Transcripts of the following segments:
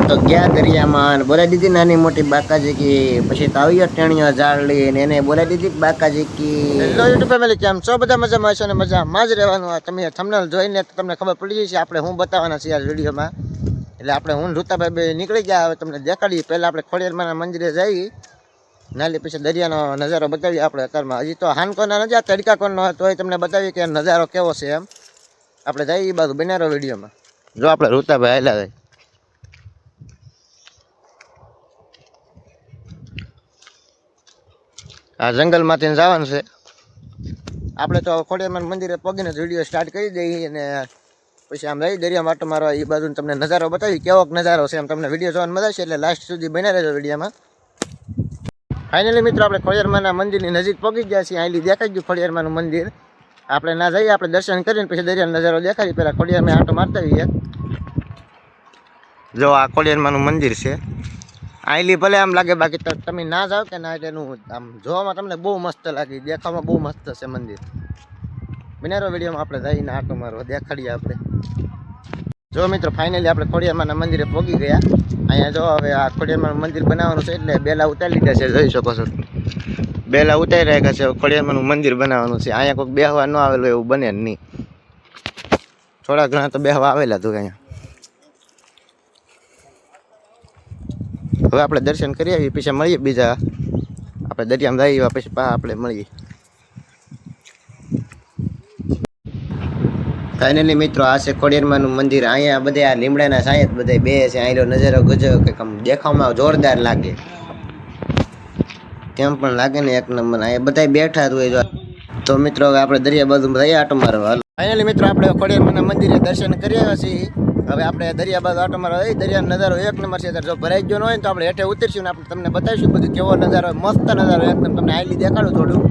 તો ગયા દરિયામાં બોલાવી દીધી નાની મોટી બાકાજી કી પછી તો આવ્યો ટેણીઓ જાળ લઈને એને બોલાવી દીધી બાકાજી કી હેલો યુટ્યુબ ફેમિલી કેમ છો બધા મજામાં હશો ને મજામાં જ રહેવાનું તમે થંબનેલ જોઈને તમને ખબર પડી જશે આપણે હું બતાવવાના છે આ વિડીયોમાં એટલે આપણે હું રૂતાભાઈ બે નીકળી ગયા હવે તમને દેખાડીએ પહેલાં આપણે ખોડિયારમાંના મંદિરે જઈ નાલી પછી દરિયાનો નજારો બતાવીએ આપણે અત્યારમાં હજી તો હાનકોના નજારા તડકાકોનો તોય તમને બતાવીએ કે નજારો કેવો છે એમ આપણે જઈએ બાજુ બનારો વિડીયોમાં જો આપણે રૂતાભાઈ હાલ્યા જાય આ જંગલમાંથી જવાનું છે આપણે તો ખોડિયારમાંના મંદિરે પગીને વિડીયો સ્ટાર્ટ કરી દઈએ અને પછી આમ રહી દરિયા માટો મારવા એ બાજુ તમને નજારો બતાવી કેવોક નજારો છે એમ તમને વિડીયો જોવાની મજા છે એટલે લાસ્ટ સુધી બન્યા રહેજો વિડીયોમાં ફાઇનલી મિત્રો આપણે ખોડિયારમાંના મંદિરની નજીક પહોંચી ગયા છીએ અહીં દેખાઈ ગયું ખોડિયારમાંનું મંદિર આપણે ના જઈએ આપણે દર્શન કરીને પછી દરિયાનો નજારો દેખાડી પહેલાં ખોડિયારમાં આંટો મારતા હોઈએ જો આ ખોડિયારમાંનું મંદિર છે આઈલી ભલે આમ લાગે બાકી તો તમે ના જાઓ કે ના એટલે એનું આમ જોવામાં તમને બહુ મસ્ત લાગે દેખાવામાં બહુ મસ્ત છે મંદિર બનારો વિડીયોમાં આપણે જઈને આંટો મારવા દેખાડીએ આપણે જો મિત્રો ફાઇનલી આપણે ખોડિયારમાંના મંદિરે પહોંચી ગયા અહીંયા જો હવે આ ખોડિયારમાંનું મંદિર બનાવવાનું છે એટલે બેલા ઉતારી લીધા છે જોઈ શકો છો બેલા ઉતારી રહ્યા છે ખોડિયારમાંનું મંદિર બનાવવાનું છે અહીંયા કોઈક બેહવા ન આવેલું એવું બને નહીં થોડા ઘણા તો બેહવા આવેલા હતું અહીંયા હવે આપણે દર્શન કરી આવીએ પછી મળીએ બીજા આપણે દરિયામાં જઈએ પછી આપણે મળીએ ફાઇનલી મિત્રો આ છે ખોડિયારમાંનું મંદિર અહીંયા બધા આ લીમડાના સાયત બધા બે છે અહીંનો નજારો ગજબ કંઈક આમ દેખાવમાં જોરદાર લાગે કેમ પણ લાગે ને એક નંબર અહીંયા બધા બેઠા હોય જો તો મિત્રો હવે આપણે દરિયા બાજુ જઈએ આટો મારવા ફાઇનલી મિત્રો આપણે ખોડિયારમાંના મંદિરે દર્શન કરી આવ્યા છીએ હવે આપણે દરિયા બાજુ આટો મારવા દરિયાનો નજારો એક નંબર છે જો ભરાઈ ગયો ન હોય તો આપણે હેઠે ઉતરીશું ને આપણે તમને બતાવીશું બધું કેવો નજારો મસ્ત નજારો એકદમ તમને આઈલી દેખાડું થોડું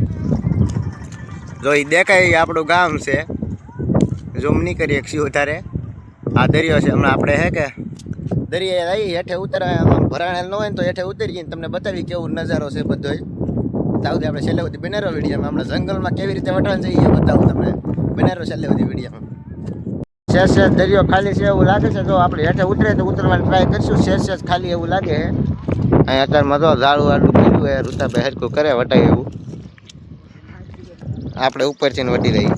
જો એ દેખાય આપણું ગામ છે ઝૂમ નહીં કરીએ એક ઉતારે આ દરિયો છે હમણાં આપણે હે કે દરિયા આવી હેઠે ઉતરાય ભરાણેલ ન હોય ને તો હેઠે ઉતરીએ તમને બતાવી કેવું નજારો છે બધો તાવથી આપણે છેલ્લે બધી બનારો વિડીયોમાં હમણાં જંગલમાં કેવી રીતે વટાણ જઈએ બતાવું તમને બનારો છેલ્લે બધી વિડીયોમાં શેષ દરિયો ખાલી છે એવું લાગે છે જો આપણે હેઠે ઉતરે તો ઉતરવાની ટ્રાય કરીશું શેષ ખાલી એવું લાગે છે અહીંયા અત્યારમાં તો ઝાડું વાળું પીલું હોય રૂતાભાઈ હરકું કરે વટાય એવું આપણે ઉપરથી વટી રહી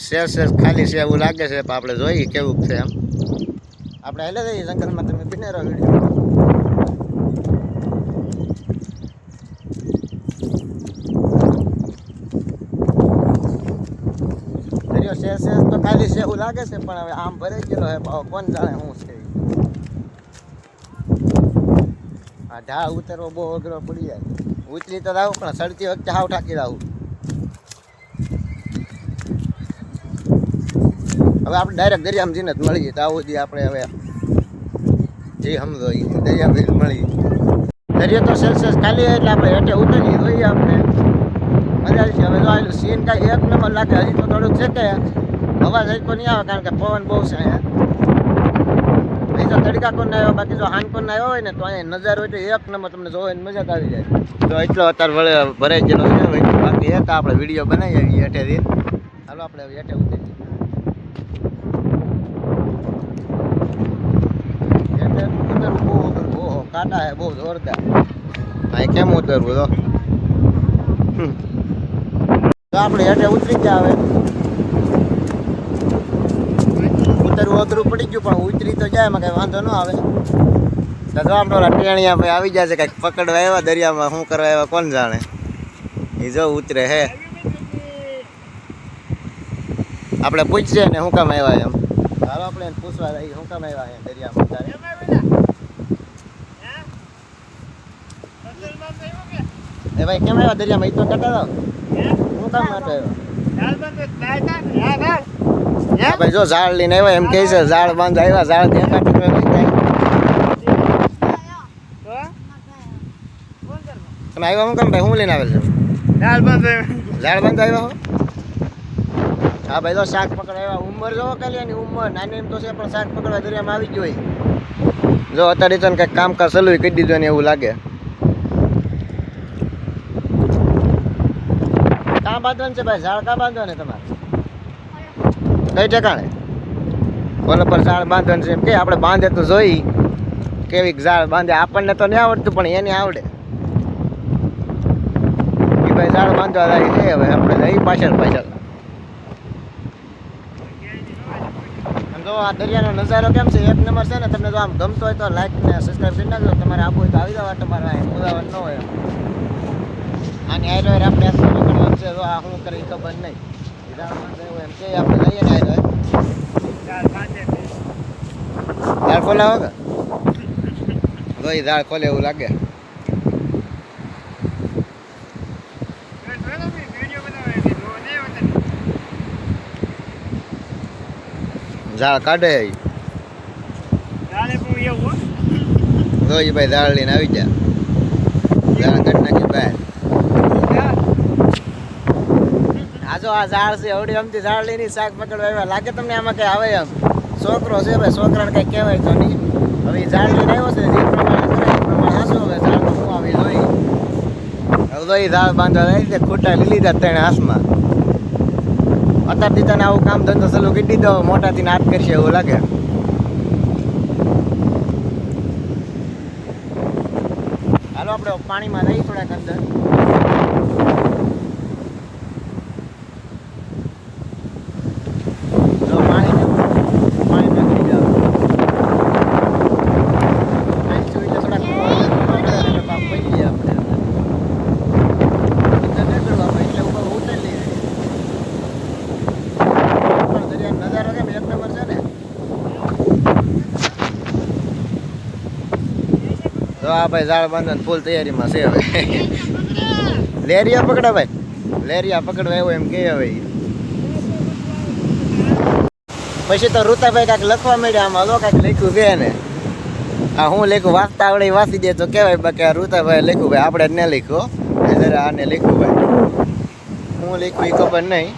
શેષ ખાલી છે એવું લાગે છે પણ આપણે જોઈએ કેવું છે એમ આપણે હેલે જઈએ જંગલમાં તમે બિનેરો વિડીયો દરિયો શેષ તો ખાલી છે એવું લાગે છે પણ હવે આમ ભરાઈ ગયેલો હે કોણ જાણે શું છે આ ઢાળ ઉતરવો બહુ અઘરો પડી જાય ઉતરી તો આવું પણ સડતી વખતે હાવ ઠાકી આવું હવે આપણે ડાયરેક્ટ દરિયામાં જઈને જ મળીએ તો આવું જ આપણે હવે જે સમજો એ દરિયા મળીએ દરિયો તો સેલ્સિયસ ખાલી એટલે આપણે હેઠે ઉતરીએ જોઈએ આપણે મજા આવી છે હવે જો આવેલું સીન કાંઈ એક નંબર લાગે હજી તો થોડુંક છે કે હવા જઈકો નહીં આવે કારણ કે પવન બહુ છે અહીંયા અહીં તો તડકા કોણ આવ્યો બાકી જો હાન કોણ આવ્યો હોય ને તો અહીંયા નજારો એટલે એક નંબર તમને જોવાની મજા આવી જાય તો એટલો અત્યારે ભરાઈ ગયેલો છે બાકી એક આપણે વિડીયો બનાવી આવીએ હેઠેથી ચાલો આપણે હેઠે ઉતરીએ કાંટા હે બહુ જોરદાર અહીં કેમ ઉતરવું તો આપણે હેઠે ઉતરી ગયા હવે ઉતરવું અઘરું પડી ગયું પણ ઉતરી તો જાય એમાં કઈ વાંધો ન આવે તો આપણે ઓલા ટેણિયા ભાઈ આવી જશે કંઈક પકડવા આવ્યા દરિયામાં શું કરવા આવ્યા કોણ જાણે એ જો ઉતરે હે આપણે પૂછીએ ને શું કામ આવ્યા એમ ચાલો આપણે એને પૂછવા જઈએ શું કામ આવ્યા એમ દરિયામાં એ ભાઈ કેમ આવ્યા દરિયામાં એ તો ટકા દો શું કામ માટે આવ્યો ભાઈ જો ઝાડ લઈને આવ્યા એમ કહે છે ઝાડ બાંધ આવ્યા ઝાડ દેખાતી તમે આવ્યા હું કામ ભાઈ હું લઈને આવેલ છે ઝાડ બાંધ આવ્યા હો હા ભાઈ તો શાક પકડ આવ્યા ઉંમર જો ખાલી એની ઉંમર નાની એમ તો છે પણ શાક પકડવા દરિયામાં આવી જ હોય જો અત્યારે તો કંઈક કામકાજ સલું કરી દીધું ને એવું લાગે કામ ક્યાં બાંધવાનું છે ભાઈ? ઝાડ ક્યાં બાંધવાનું તમારે? કઈ ઠેકાણે? ઓલા પર ઝાડ બાંધવાનું છે એમ કે આપણે બાંધે તો જોઈ કેવી ઝાડ બાંધે. આપણને તો નહીં આવડતું પણ એને આવડે. એ ભાઈ ઝાડ બાંધવા જાય છે. હવે આપણે જઈ પાછળ પાછળ. જો આ દરિયાનો નજારો કેમ છે? એક નંબર છે ને. તમને જો આમ ગમતો હોય તો લાઈક ને સબસ્ક્રાઈબ કરી નાખજો. તમારે આપવું હોય તો આવી જાવ. તમારે ઉદાવર ન હોય આની આયરો આપણે પકડવાનું છે. જો આ શું કરી ખબર નહીં. એમ કે આપણે લઈએ ને આયરો ઝાડ ખોલાવો કે જો એ ઝાડ ખોલે એવું લાગે. ઝાડ કાઢે જોઈ ભાઈ. ઝાડ લઈને આવી જા. ઝાડ કાઢી નાખી ભાઈ. આ જો આ ઝાડ છે અવડી અમથી ઝાડ લઈને શાક પકડવા આવ્યા લાગે તમને. આમાં કઈ આવે એમ? છોકરો છે ભાઈ, છોકરાને કઈ કહેવાય તો નહીં. હવે ઝાડ લઈને આવ્યો છે જે પ્રમાણે કરે એ પ્રમાણે હાસો. હવે ઝાડ શું આવી જોઈ. હવે તો એ ઝાડ બાંધવા જાય છે. ખૂટા લઈ લીધા તેને હાથમાં. અત્યારથી તને આવું કામ ધંધો ચાલુ કરી દીધો. મોટાથી હાથ કરશે એવું લાગે. હાલો આપણે પાણીમાં રહી થોડાક અંદર. જો પાણી નાખી જાવ થોડાક પડી ગયા આપણે. એટલે ઉપર ઉતરી નજારો કેમ એક નંબર છે ને. તો આ ભાઈ ઝાડ બાંધવાની ફૂલ તૈયારીમાં છે. હવે લેરિયા પકડા ભાઈ. લેરિયા પકડવા એવું એમ કે હવે પછી તો ઋતાભાઈ કાંઈક લખવા માંડ્યા. આમાં તો કાંઈક લખ્યું છે ને. આ હું લખ્યું વાંચતા આવડે વાંચી દે તો કહેવાય. બાકી આ ઋતાભાઈ લખ્યું ભાઈ. આપણે જ ન લખ્યું જરા આને લખ્યું ભાઈ. હું લખ્યું એ ખબર નહીં.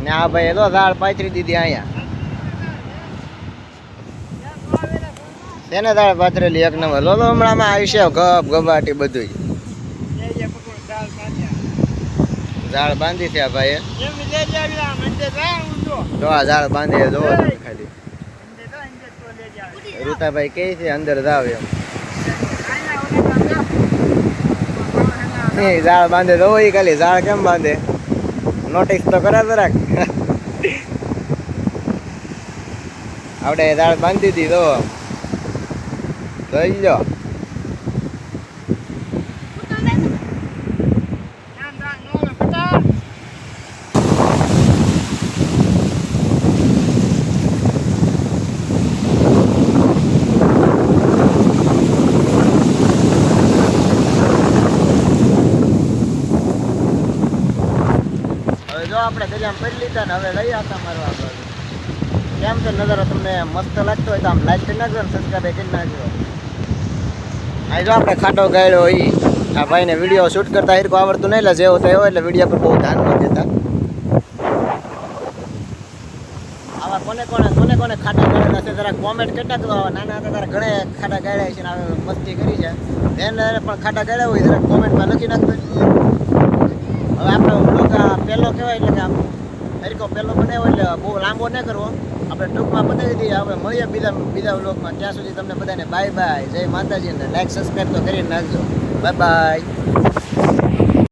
ને આ ભાઈ તો ઝાડ પાથરી દીધી અહીંયા. તેને ઝાડ પાથરેલી એક નંબર. લો હમણાંમાં આવી છે ગપ ગબાટી બધું. ઝાડ બાંધી છે આ ભાઈ. જો આ ઝાડ બાંધી જોવો તમે ખાલી. ઋતાભાઈ કહે છે અંદર જાવ એમ. ઝાડ બાંધે તો એ ખાલી. ઝાડ કેમ બાંધે નોટિસ તો કરા જરાક. આપણે ઝાડ બાંધી દીધી તો જોઈ લો. આપણે દરિયામાં પડી લીધા ને હવે લઈ આવતા મારવા. કેમ છે નજારો? તમને મસ્ત લાગતો હોય તો આમ લાઈક કરી નાખજો ને સબસ્ક્રાઈબ કરી નાખજો. આ જો આપણે ખાટો ગાળ્યો હોય. આ ભાઈને વિડીયો શૂટ કરતા હિરકો આવડતું નહીં. એટલે જેવો તો એવો. એટલે વિડીયો પર બહુ ધ્યાન ન દેતા. આવા કોને કોને ખાટા ગાળેલા છે જરા કોમેન્ટ કરી નાખજો. નાના હતા તારા ઘણા ખાટા ગાળ્યા છે ને હવે મસ્તી કરી છે. એને પણ ખાટા ગાળ્યા હોય જરા કોમેન્ટમાં લખી નાખજો. હવે આપણે વ્લોગ પહેલો કહેવાય એટલે કે આમ હરીકો પહેલો બનાવ્યો એટલે બહુ લાંબો ન કરવો. આપણે ટૂંકમાં બનાવી દઈએ. હવે મળીએ બીજા વ્લોગમાં. ત્યાં સુધી તમને બધાને બાય બાય. જય માતાજી. ને લાઈક સબસ્ક્રાઈબ તો કરી નાખજો. Bye bye.